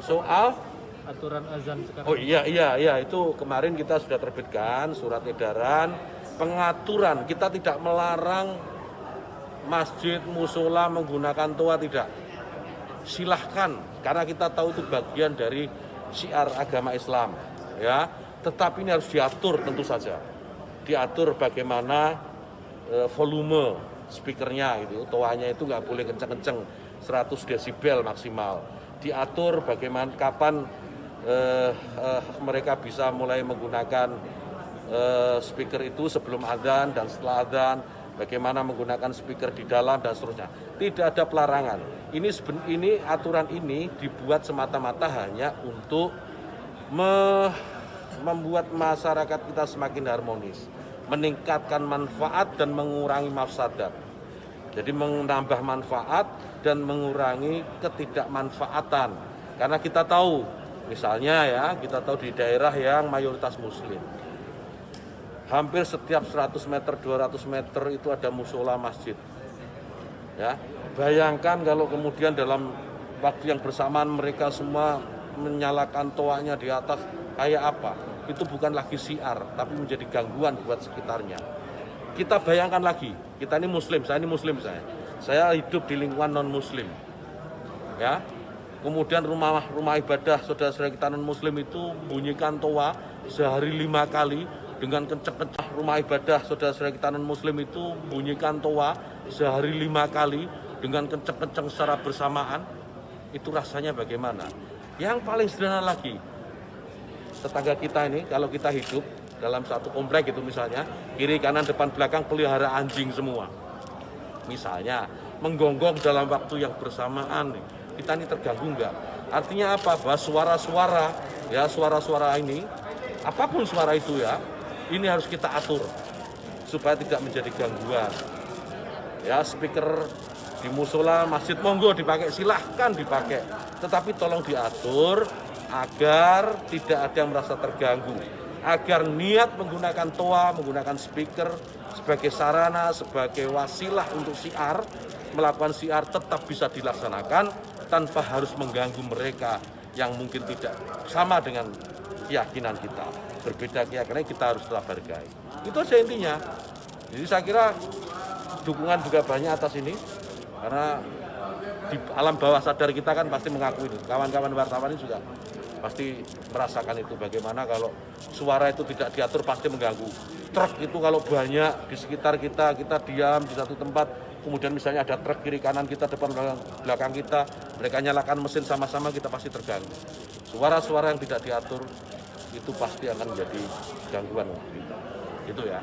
Soal aturan azan sekarang. oh iya itu kemarin kita sudah terbitkan surat edaran pengaturan. Kita tidak melarang masjid, musola menggunakan toa, tidak. Silahkan, karena kita tahu itu bagian dari syiar agama Islam, ya. Tetapi ini harus diatur tentu saja. Diatur bagaimana volume speakernya gitu, toanya itu nggak boleh kenceng-kenceng, 100 desibel maksimal. Diatur bagaimana kapan mereka bisa mulai menggunakan speaker itu sebelum adzan dan setelah adzan, bagaimana menggunakan speaker di dalam dan seterusnya. Tidak ada pelarangan. Ini aturan ini dibuat semata-mata hanya untuk membuat masyarakat kita semakin harmonis, meningkatkan manfaat dan mengurangi mafsadat. Jadi menambah manfaat dan mengurangi ketidakmanfaatan. Karena kita tahu, misalnya ya, kita tahu di daerah yang mayoritas muslim, hampir setiap 100 meter, 200 meter itu ada musola masjid. Ya, bayangkan kalau kemudian dalam waktu yang bersamaan mereka semua menyalakan toanya di atas, kayak apa? Itu bukan lagi syiar, tapi menjadi gangguan buat sekitarnya. Kita bayangkan lagi, kita ini muslim, saya hidup di lingkungan non-muslim. Ya, kemudian rumah ibadah saudara-saudara kita non-muslim itu bunyikan toa sehari 5 kali dengan kenceng-kenceng. Rumah ibadah saudara-saudara kita non-muslim itu bunyikan toa sehari 5 kali dengan kenceng-kenceng secara bersamaan. Itu rasanya bagaimana? Yang paling sederhana lagi, tetangga kita ini kalau kita hidup dalam satu komplek itu misalnya, kiri kanan depan belakang pelihara anjing semua. Misalnya menggonggong dalam waktu yang bersamaan, kita ini terganggu enggak? Artinya apa? Bahwa suara-suara ini, apapun suara itu ya, ini harus kita atur supaya tidak menjadi gangguan. Ya, speaker di musola, masjid, monggo dipakai, silahkan dipakai. Tetapi tolong diatur agar tidak ada yang merasa terganggu. Agar niat menggunakan toa, menggunakan speaker sebagai sarana, sebagai wasilah untuk syiar, melakukan syiar tetap bisa dilaksanakan tanpa harus mengganggu mereka yang mungkin tidak sama dengan keyakinan kita. Berbeda keyakinan kita harus tetap hargai. Itu aja intinya. Jadi saya kira dukungan juga banyak atas ini, karena di alam bawah sadar kita kan pasti mengakui itu. Kawan-kawan wartawan ini juga pasti merasakan itu, bagaimana kalau suara itu tidak diatur pasti mengganggu. Truk itu kalau banyak di sekitar kita diam di satu tempat, kemudian misalnya ada truk kiri kanan kita, depan belakang kita, mereka nyalakan mesin sama-sama, kita pasti terganggu. Suara-suara yang tidak diatur itu pasti akan menjadi gangguan. Itu ya.